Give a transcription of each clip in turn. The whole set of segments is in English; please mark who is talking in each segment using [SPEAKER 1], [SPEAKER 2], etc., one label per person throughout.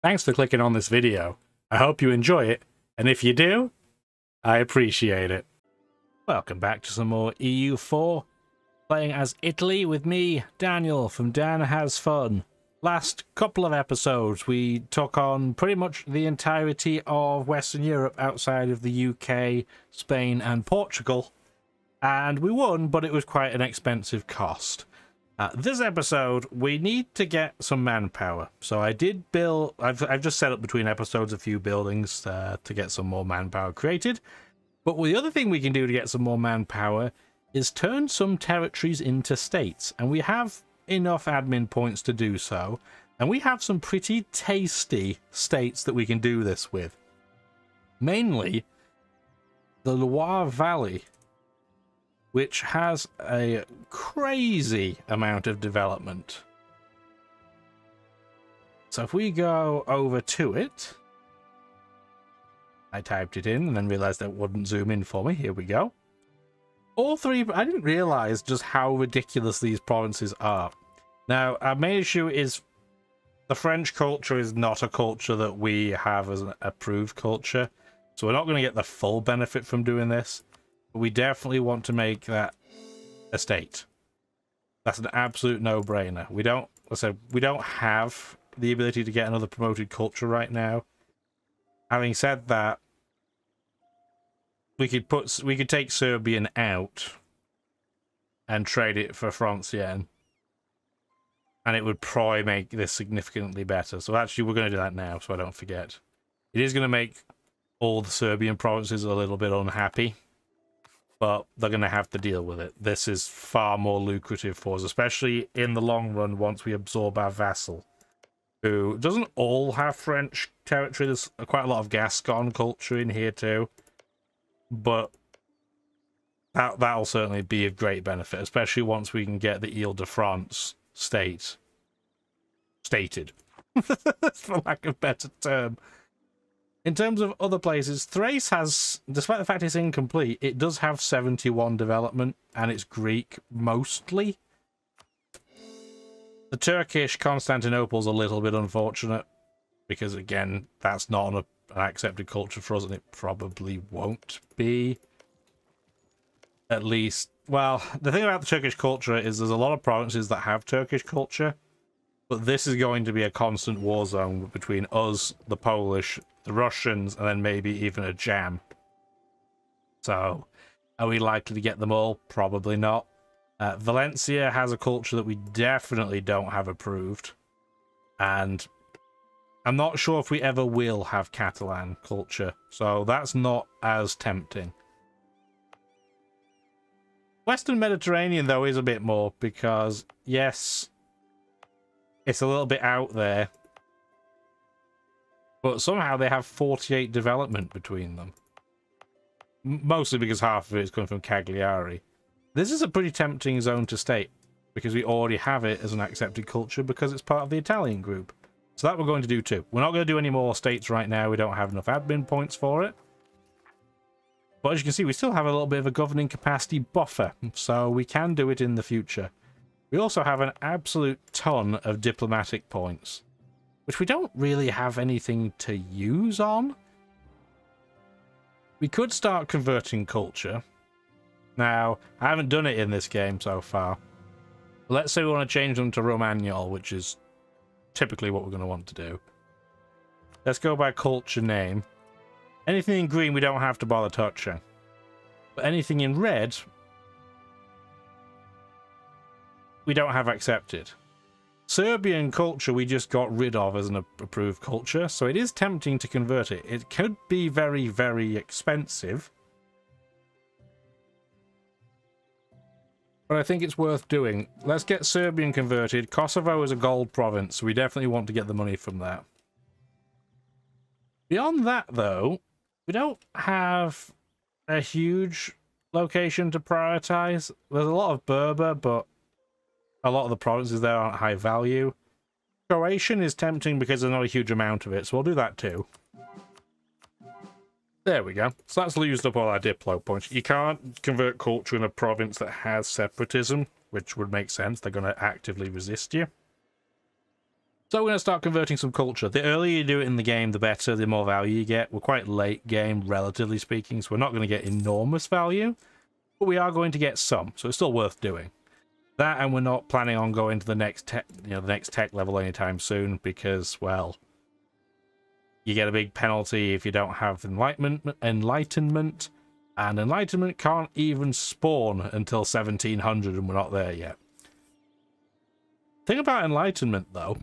[SPEAKER 1] Thanks for clicking on this video. I hope you enjoy it, and if you do, I appreciate it. Welcome back to some more EU4, playing as Italy with me, Daniel, from Dan Has Fun. Last couple of episodes, we took on pretty much the entirety of Western Europe outside of the UK, Spain, and Portugal. And we won, but it was quite an expensive cost. This episode, we need to get some manpower. So I did build... I've just set up between episodes a few buildings to get some more manpower created. But the other thing we can do to get some more manpower is turn some territories into states. And we have enough admin points to do so. And we have some pretty tasty states that we can do this with. Mainly, the Loire Valley, which has a crazy amount of development. So if we go over to it, I typed it in and then realized that it wouldn't zoom in for me. Here we go. All three, I didn't realize just how ridiculous these provinces are. Now, our main issue is the French culture is not a culture that we have as an approved culture. So we're not going to get the full benefit from doing this. We definitely want to make that a state. That's an absolute no-brainer. We don't have the ability to get another promoted culture right now. Having said that, we could take Serbian out and trade it for Francian, and it would probably make this significantly better. So actually, we're going to do that now, so I don't forget. It is going to make all the Serbian provinces a little bit unhappy, but they're going to have to deal with it. This is far more lucrative for us, especially in the long run once we absorb our vassal, who doesn't all have French territory. There's quite a lot of Gascon culture in here too, but that'll certainly be of great benefit, especially once we can get the Ile-de-France stated, for lack of a better term. In terms of other places, Thrace has, despite the fact it's incomplete, it does have 71 development, and it's Greek mostly. The Turkish Constantinople's a little bit unfortunate, because again, that's not an accepted culture for us, and it probably won't be. At least, well, the thing about the Turkish culture is there's a lot of provinces that have Turkish culture, but this is going to be a constant war zone between us, the Polish, the Russians, and then maybe even a jam. So, are we likely to get them all? Probably not. Valencia has a culture that we definitely don't have approved. And I'm not sure if we ever will have Catalan culture. So, that's not as tempting. Western Mediterranean, though, is a bit more because, yes, it's a little bit out there. But somehow they have 48 development between them. Mostly because half of it is coming from Cagliari. This is a pretty tempting zone to state, because we already have it as an accepted culture because it's part of the Italian group. So that we're going to do too. We're not going to do any more states right now. We don't have enough admin points for it. But as you can see, we still have a little bit of a governing capacity buffer, so we can do it in the future. We also have an absolute ton of diplomatic points, which we don't really have anything to use on. We could start converting culture. Now, I haven't done it in this game so far. Let's say we want to change them to Romagnol, which is typically what we're going to want to do. Let's go by culture name. Anything in green we don't have to bother touching. But anything in red, we don't have accepted. Serbian culture we just got rid of as an approved culture, so it is tempting to convert it. It could be very, very expensive, but I think it's worth doing. Let's get Serbian converted. Kosovo is a gold province, so we definitely want to get the money from that. Beyond that, though, we don't have a huge location to prioritize. There's a lot of Berber, but a lot of the provinces there aren't high value. Croatian is tempting because there's not a huge amount of it, so we'll do that too. There we go. So that's used up all our Diplo points. You can't convert culture in a province that has separatism, which would make sense. They're going to actively resist you. So we're going to start converting some culture. The earlier you do it in the game, the better, the more value you get. We're quite late game, relatively speaking, so we're not going to get enormous value, but we are going to get some, so it's still worth doing. That, and we're not planning on going to the next tech, the next tech level anytime soon, because, well, you get a big penalty if you don't have enlightenment, and enlightenment can't even spawn until 1700, and we're not there yet. Thing about enlightenment, though,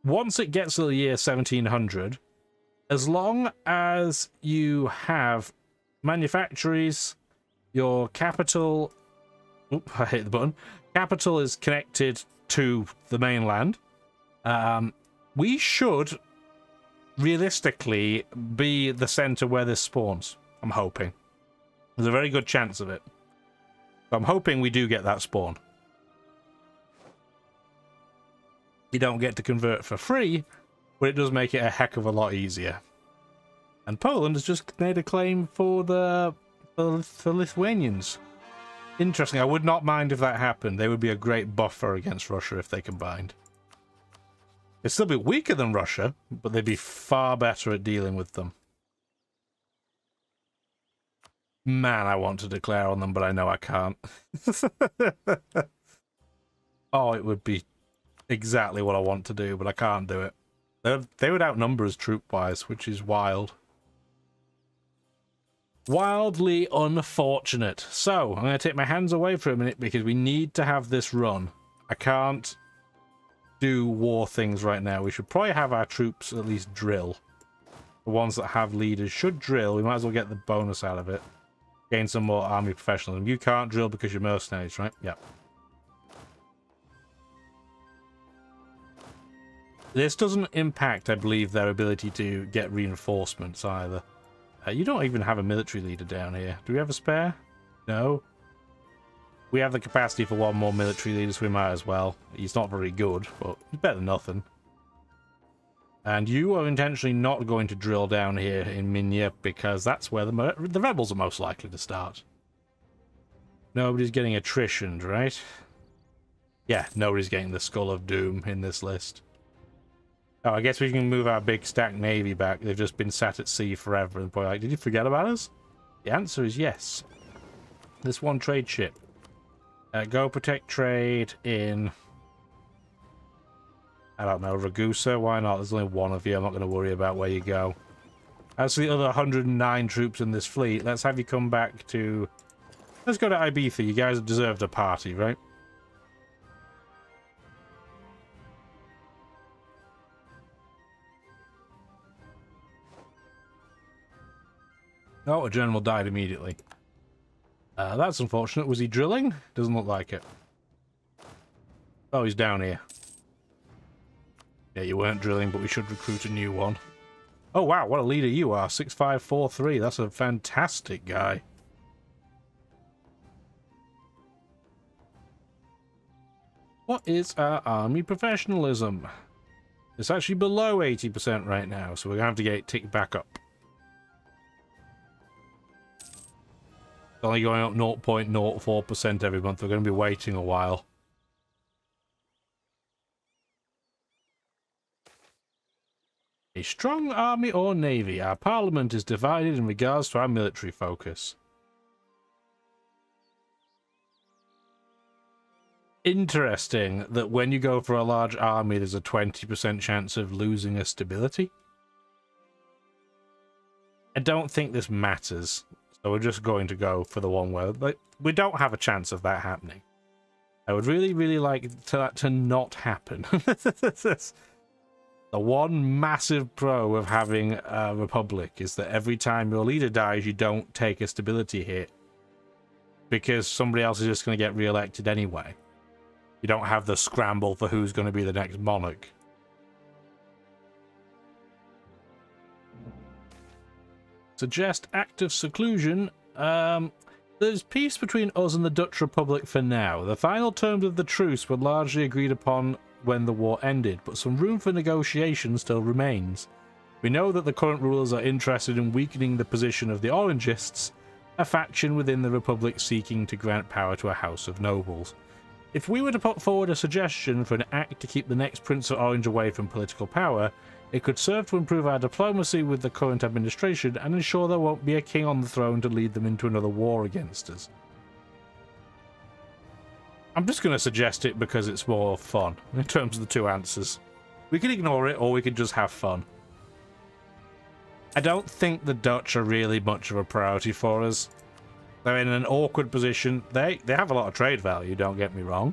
[SPEAKER 1] once it gets to the year 1700, as long as you have manufactories, your capital... Oop, I hit the button. Capital is connected to the mainland. We should realistically be the center where this spawns. I'm hoping. There's a very good chance of it. So I'm hoping we do get that spawn. You don't get to convert for free, but it does make it a heck of a lot easier. And Poland has just made a claim for the Lithuanians. Interesting. I would not mind if that happened. They would be a great buffer against Russia if they combined. They'd still be weaker than Russia, but they'd be far better at dealing with them. Man, I want to declare on them, but I know I can't. Oh, it would be exactly what I want to do, but I can't do it. They would outnumber us troop-wise, which is wild. Wildly unfortunate. So, I'm going to take my hands away for a minute because we need to have this run. I can't do war things right now. We should probably have our troops at least drill. The ones that have leaders should drill. We might as well get the bonus out of it. Gain some more army professionalism. You can't drill because you're mercenaries, right? Yep. This doesn't impact, I believe, their ability to get reinforcements either. You don't even have a military leader down here. Do we have a spare? No. We have the capacity for one more military leader, so we might as well. He's not very good, but he's better than nothing. And you are intentionally not going to drill down here in Minya, because that's where the rebels are most likely to start. Nobody's getting attritioned, right? Yeah, nobody's getting the Skull of Doom in this list. Oh, I guess we can move our big stacked navy back. They've just been sat at sea forever. And probably like, did you forget about us? The answer is yes. This one trade ship. Go protect trade in... I don't know, Ragusa? Why not? There's only one of you. I'm not going to worry about where you go. As for the other 109 troops in this fleet, let's have you come back to... Let's go to Ibiza. You guys have deserved a party, right? Oh, a general died immediately. That's unfortunate. Was he drilling? Doesn't look like it. Oh, he's down here. Yeah, you weren't drilling, but we should recruit a new one. Oh, wow, what a leader you are. 6543. That's a fantastic guy. What is our army professionalism? It's actually below 80% right now, so we're going to have to get it ticked back up. It's only going up 0.04% every month. We're going to be waiting a while. A strong army or navy. Our parliament is divided in regards to our military focus. Interesting that when you go for a large army, there's a 20% chance of losing a stability. I don't think this matters. So we're just going to go for the one where we don't have a chance of that happening. I would really, really like that to not happen. The one massive pro of having a republic is that every time your leader dies, you don't take a stability hit. Because somebody else is just going to get re-elected anyway. You don't have the scramble for who's going to be the next monarch. Suggest act of seclusion. There's peace between us and the Dutch Republic for now. The final terms of the truce were largely agreed upon when the war ended, but some room for negotiation still remains. We know that the current rulers are interested in weakening the position of the Orangists, a faction within the Republic seeking to grant power to a house of nobles. If we were to put forward a suggestion for an act to keep the next Prince of Orange away from political power, it could serve to improve our diplomacy with the current administration and ensure there won't be a king on the throne to lead them into another war against us. I'm just going to suggest it because it's more fun in terms of the two answers. We can ignore it or we can just have fun. I don't think the Dutch are really much of a priority for us. They're in an awkward position. They have a lot of trade value, don't get me wrong.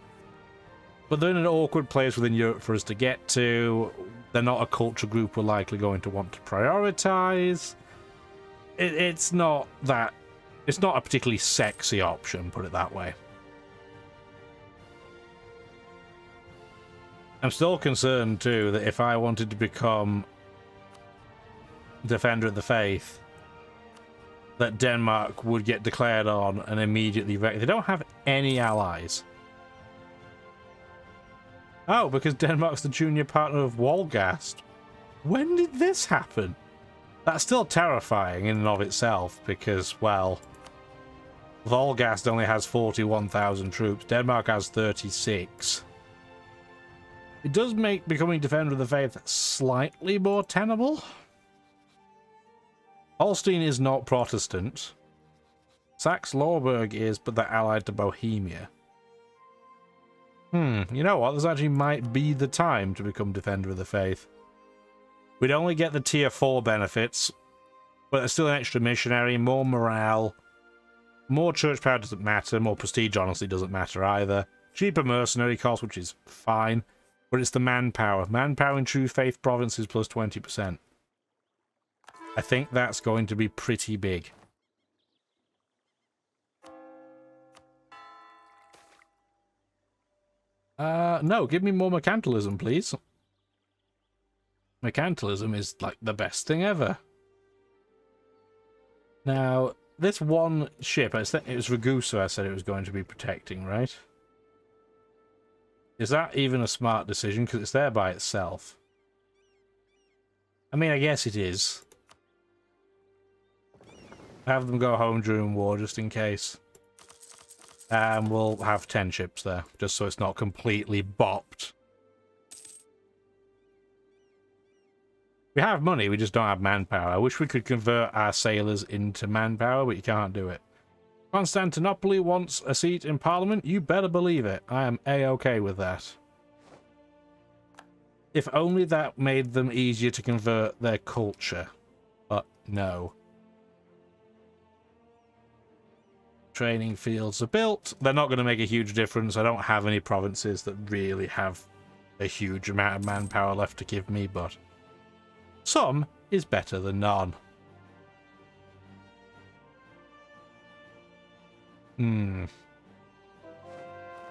[SPEAKER 1] But they're in an awkward place within Europe for us to get to. They're not a culture group we're likely going to want to prioritize. It's not a particularly sexy option, put it that way. I'm still concerned, too, that if I wanted to become Defender of the Faith, that Denmark would get declared on and immediately wrecked. They don't have any allies. Oh, because Denmark's the junior partner of Wolgast. When did this happen? That's still terrifying in and of itself, because, well, Wolgast only has 41,000 troops. Denmark has 36. It does make becoming Defender of the Faith slightly more tenable. Holstein is not Protestant. Saxe-Lauenburg is, but they're allied to Bohemia. You know what? This actually might be the time to become Defender of the Faith. We'd only get the tier 4 benefits, but there's still an extra missionary, more morale, more church power doesn't matter, more prestige honestly doesn't matter either. Cheaper mercenary cost, which is fine, but it's the manpower. Manpower in True Faith provinces plus 20%. I think that's going to be pretty big. No, give me more mercantilism, please. Mercantilism is, like, the best thing ever. Now, this one ship, it was Ragusa I said it was going to be protecting, right? Is that even a smart decision? Because it's there by itself. I mean, I guess it is. Have them go home during war, just in case. And we'll have 10 ships there, just so it's not completely bopped. We have money, we just don't have manpower. I wish we could convert our sailors into manpower, but you can't do it. Constantinople wants a seat in Parliament? You better believe it. I am A-okay with that. If only that made them easier to convert their culture. But no. Training fields are built. They're not going to make a huge difference. I don't have any provinces that really have a huge amount of manpower left to give me, but some is better than none. We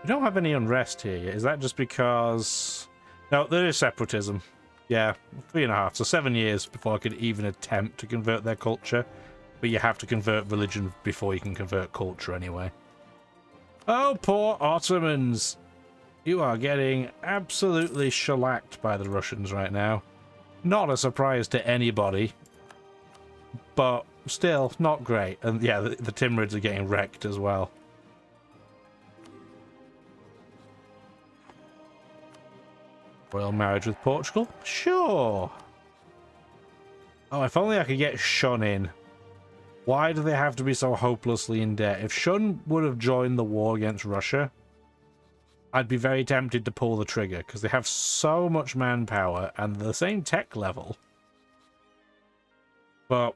[SPEAKER 1] don't have any unrest here yet. Is that just because... No, there is separatism. Yeah, 3.5. So 7 years before I could even attempt to convert their culture. But you have to convert religion before you can convert culture anyway. Oh, poor Ottomans. You are getting absolutely shellacked by the Russians right now. Not a surprise to anybody. But still, not great. And yeah, the Timurids are getting wrecked as well. Royal marriage with Portugal? Sure. Oh, if only I could get Shun in. Why do they have to be so hopelessly in debt? If Shun would have joined the war against Russia, I'd be very tempted to pull the trigger, because they have so much manpower and the same tech level. But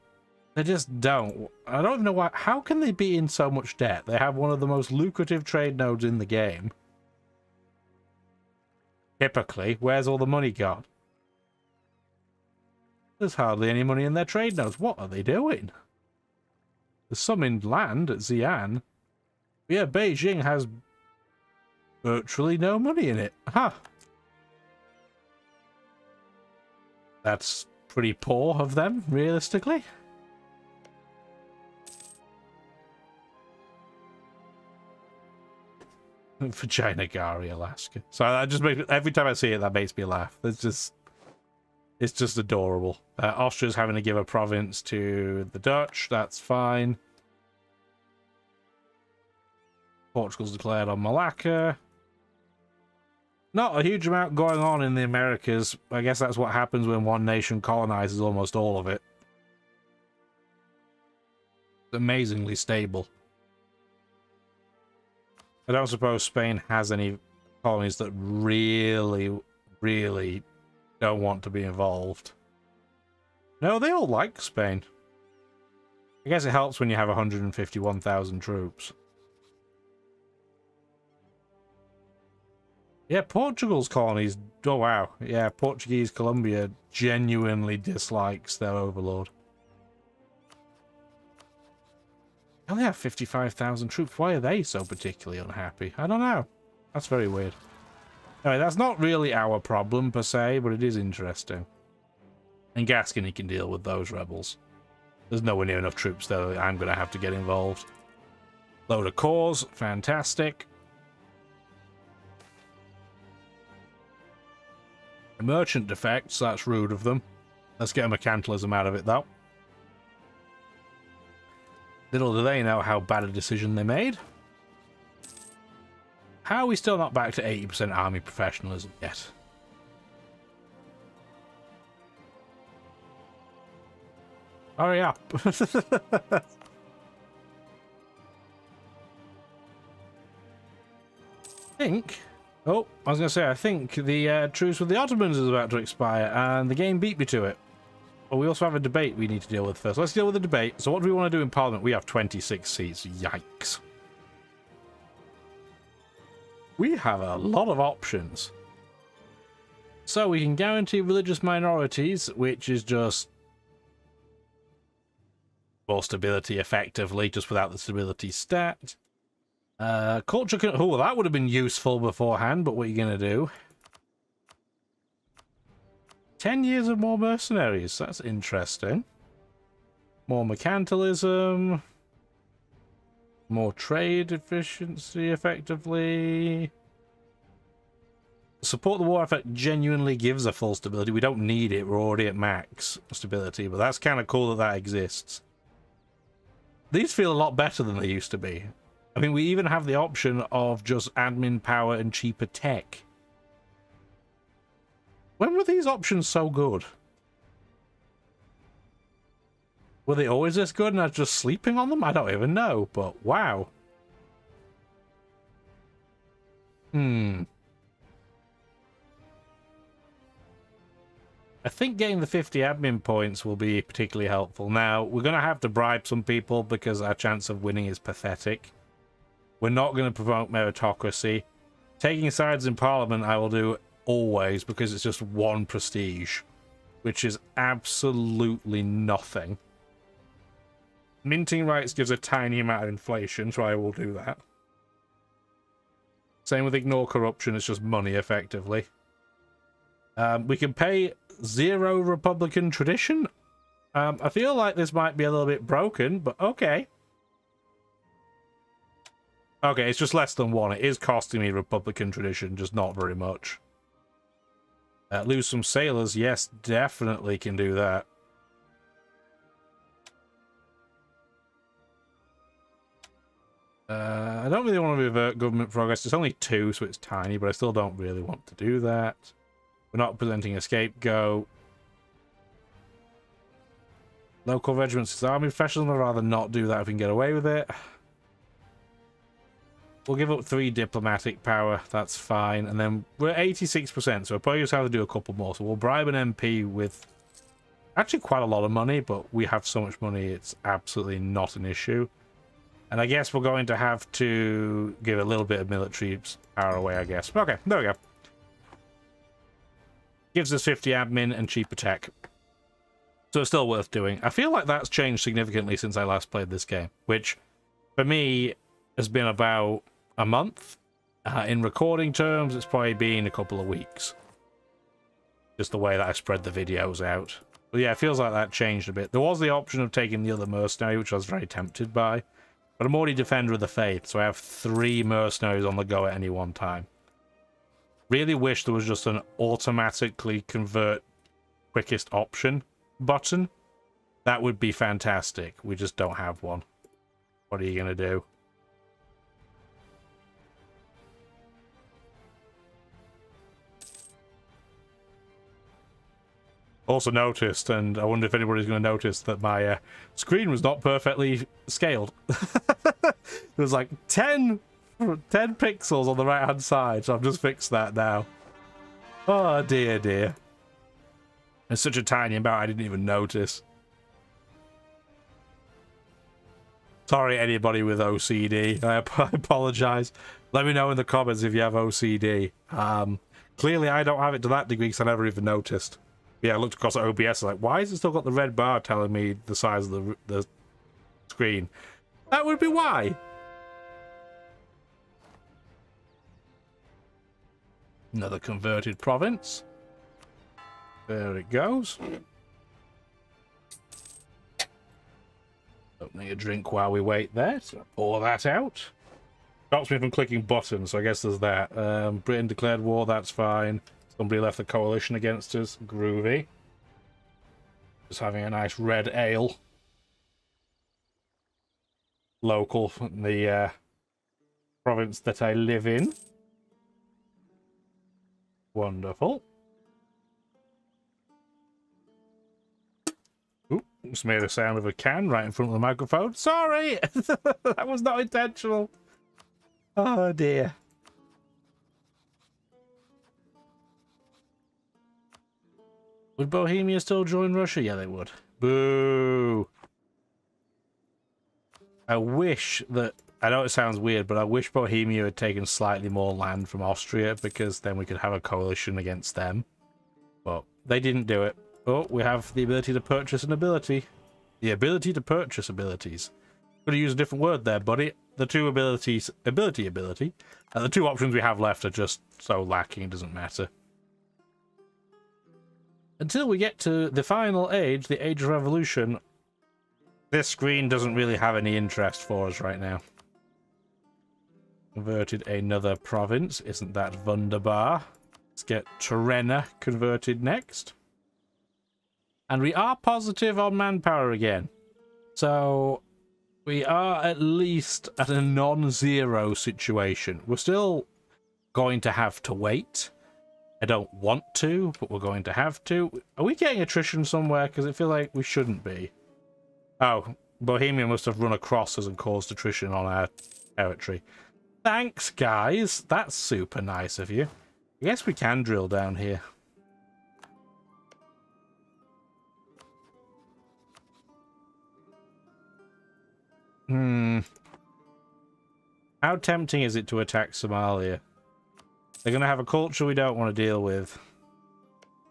[SPEAKER 1] they just don't. I don't even know why. How can they be in so much debt? They have one of the most lucrative trade nodes in the game. Typically, where's all the money gone? There's hardly any money in their trade nodes. What are they doing? There's some in land at Xi'an. Yeah, Beijing has virtually no money in it. Huh. That's pretty poor of them, realistically. Vagina Gari, Alaska. So that just makes, every time I see it, that makes me laugh. It's just adorable. Austria's having to give a province to the Dutch. That's fine. Portugal's declared on Malacca. Not a huge amount going on in the Americas. I guess that's what happens when one nation colonizes almost all of it. It's amazingly stable. I don't suppose Spain has any colonies that really, really don't want to be involved. No, they all like Spain. I guess it helps when you have 151,000 troops. Yeah, Portugal's colonies... Oh, wow. Yeah, Portuguese Colombia genuinely dislikes their overlord. They only have 55,000 troops. Why are they so particularly unhappy? I don't know. That's very weird. Anyway, that's not really our problem, per se, but it is interesting. And Gascony can deal with those rebels. There's nowhere near enough troops there that I'm going to have to get involved. Load of cores. Fantastic. Merchant defects, that's rude of them. Let's get a mercantilism out of it, though. Little do they know how bad a decision they made. How are we still not back to 80% army professionalism yet? Hurry up. Oh, I was going to say, I think the truce with the Ottomans is about to expire, and the game beat me to it. But we also have a debate we need to deal with first. Let's deal with the debate. So what do we want to do in Parliament? We have 26 seats. Yikes. We have a lot of options. So we can guarantee religious minorities, which is just more stability effectively, just without the stability stat. Culture can... Oh, that would have been useful beforehand, but what are you going to do? 10 years of more mercenaries. That's interesting. More mercantilism. More trade efficiency, effectively. Support the war effort genuinely gives a full stability. We don't need it. We're already at max stability, but that's kind of cool that that exists. These feel a lot better than they used to be. I mean, we even have the option of just admin power and cheaper tech. When were these options so good? Were they always this good and I was just sleeping on them? I don't even know, but wow. I think getting the 50 admin points will be particularly helpful. Now, we're going to have to bribe some people because our chance of winning is pathetic. We're not going to promote meritocracy. Taking sides in Parliament I will do always because it's just one prestige, which is absolutely nothing. Minting rights gives a tiny amount of inflation, so I will do that. Same with ignore corruption, it's just money effectively. We can pay 0 Republican tradition. I feel like this might be a little bit broken, but okay. Okay, it's just less than 1. It is costing me Republican tradition, just not very much. Lose some sailors, yes, definitely can do that. I don't really want to revert government progress. It's only 2, so it's tiny, but I still don't really want to do that. We're not presenting a scapegoat. Local regiments is army professionals. I'd rather not do that if we can get away with it. We'll give up 3 diplomatic power. That's fine. And then we're at 86%, so we'll probably just have to do a couple more. So we'll bribe an MP with actually quite a lot of money, but we have so much money, it's absolutely not an issue. And I guess we're going to have to give a little bit of military power away, I guess. Okay, there we go. Gives us 50 admin and cheaper tech. So it's still worth doing. I feel like that's changed significantly since I last played this game, which for me has been about a month. In recording terms, it's probably been a couple of weeks. Just the way that I spread the videos out. But yeah, it feels like that changed a bit. There was the option of taking the other mercenary, which I was very tempted by. But I'm already Defender of the Faith, so I have 3 mercenaries on the go at any one time. Really wish there was just an automatically convert quickest option button. That would be fantastic. We just don't have one. What are you going to do? Also noticed, and I wonder if anybody's going to notice, that my screen was not perfectly scaled. There was like 10 pixels on the right hand side, so I've just fixed that now. Oh dear, dear. It's such a tiny amount I didn't even notice. Sorry, anybody with OCD. I apologize. Let me know in the comments if you have OCD. Clearly, I don't have it to that degree because I never even noticed. Yeah, I looked across at OBS, like, why has it still got the red bar telling me the size of the screen? That would be why. Another converted province. There it goes. Opening a drink while we wait there, so pour that out. Stops me from clicking buttons, so I guess there's that. Britain declared war, that's fine. Somebody left the coalition against us. Groovy. Just having a nice red ale. Local from the province that I live in. Wonderful. Ooh, just made a sound of a can right in front of the microphone. Sorry! That was not intentional. Oh dear. Would Bohemia still join Russia? Yeah, they would. Boo! I wish that... I know it sounds weird, but I wish Bohemia had taken slightly more land from Austria, because then we could have a coalition against them. But they didn't do it. Oh, we have the ability to purchase an ability. The ability to purchase abilities. Could have used a different word there, buddy. The two abilities... Ability. And the two options we have left are just so lacking, it doesn't matter. Until we get to the final age, the Age of Revolution, this screen doesn't really have any interest for us right now. Converted another province. Isn't that wunderbar? Let's get Turenna converted next. And we are positive on manpower again. So we are at least at a non-zero situation. We're still going to have to wait. I don't want to, but we're going to have to. Are we getting attrition somewhere? Because I feel like we shouldn't be. Oh, Bohemia must have run across us and caused attrition on our territory. Thanks, guys. That's super nice of you. I guess we can drill down here. How tempting is it to attack Somalia? They're going to have a culture we don't want to deal with.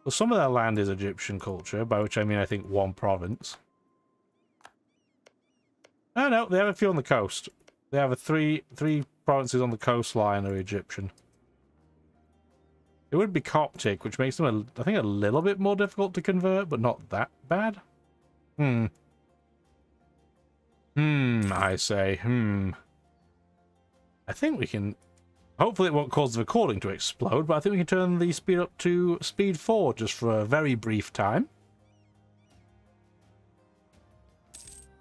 [SPEAKER 1] Well, some of their land is Egyptian culture, by which I mean I think one province. Oh no, they have a few on the coast. They have three provinces on the coastline are Egyptian. It would be Coptic, which makes them, I think, a little bit more difficult to convert, but not that bad. I say, I think we can... Hopefully it won't cause the recording to explode, but I think we can turn the speed up to speed 4 just for a very brief time.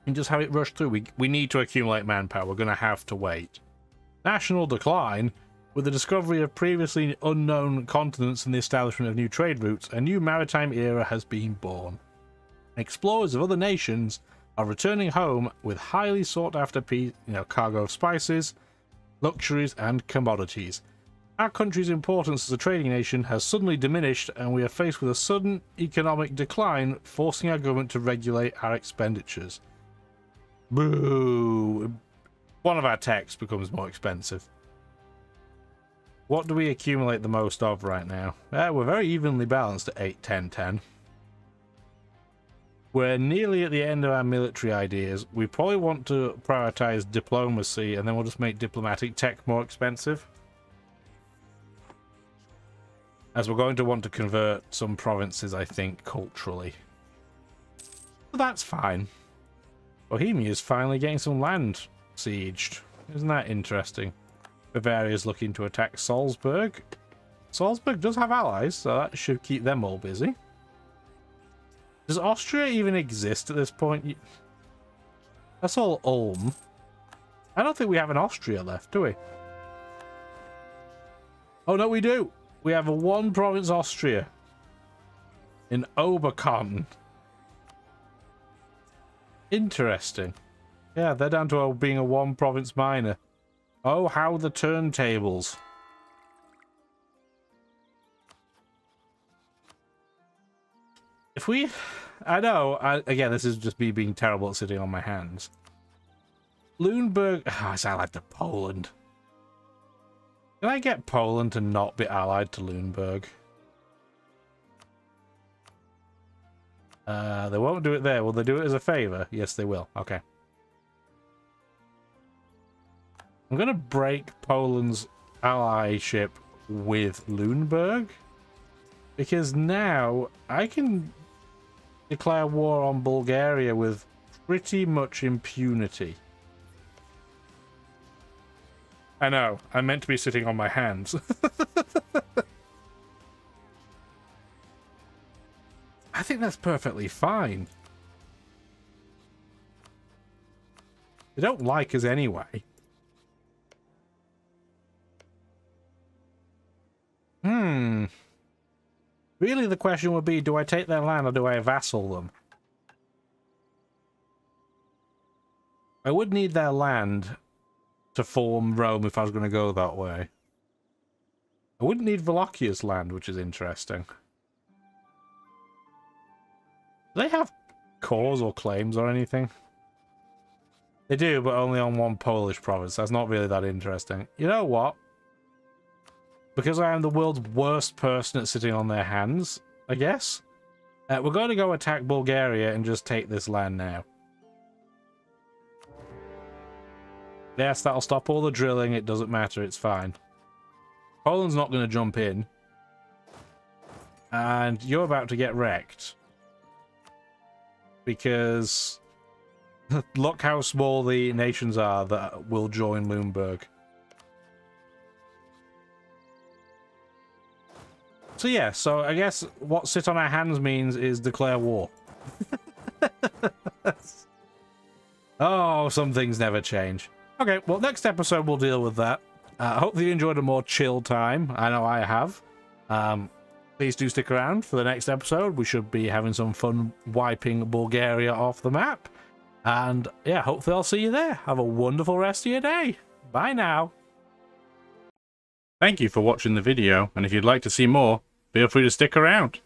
[SPEAKER 1] And just have it rush through. We need to accumulate manpower. We're going to have to wait. National decline. With the discovery of previously unknown continents and the establishment of new trade routes, a new maritime era has been born. Explorers of other nations are returning home with highly sought after cargo of spices, luxuries and commodities. Our country's importance as a trading nation has suddenly diminished, and we are faced with a sudden economic decline, forcing our government to regulate our expenditures. Boo! One of our techs becomes more expensive. What do we accumulate the most of right now? We're very evenly balanced at 8, 10, 10. We're nearly at the end of our military ideas. We probably want to prioritize diplomacy, and then we'll just make diplomatic tech more expensive. As we're going to want to convert some provinces, I think, culturally. But that's fine. Bohemia is finally getting some land sieged. Isn't that interesting? Bavaria's looking to attack Salzburg. Salzburg does have allies, so that should keep them all busy. Does Austria even exist at this point? That's all Ulm. I don't think we have an Austria left, do we? Oh no, we do. We have a one province Austria. in Oberkonten. Interesting. Yeah, they're down to being a one-province minor. Oh, how the turntables. If we... I know, again, this is just me being terrible at sitting on my hands. Lüneburg... Oh, I sound like the Poland. Can I get Poland to not be allied to Lüneburg? They won't do it there. Will they do it as a favor? Yes, they will. Okay. I'm going to break Poland's allyship with Lüneburg. Because now I can declare war on Bulgaria with pretty much impunity. I know. I meant to be sitting on my hands. I think that's perfectly fine. They don't like us anyway. Really, the question would be, do I take their land or do I vassal them? I would need their land to form Rome if I was going to go that way. I wouldn't need Wallachhia's land, which is interesting. Do they have cores or claims or anything? They do, but only on one Polish province. That's not really that interesting. You know what? Because I am the world's worst person at sitting on their hands, I guess. We're going to go attack Bulgaria and just take this land now. Yes, that'll stop all the drilling. It doesn't matter. It's fine. Poland's not going to jump in. And you're about to get wrecked. Because look how small the nations are that will join Lüneburg. So yeah, so I guess what sit on our hands means is declare war. Oh, some things never change. Okay, well, next episode we'll deal with that. Hopefully you enjoyed a more chill time. I know I have. Please do stick around for the next episode. We should be having some fun wiping Bulgaria off the map. And yeah, hopefully I'll see you there. Have a wonderful rest of your day. Bye now. Thank you for watching the video, and if you'd like to see more, feel free to stick around.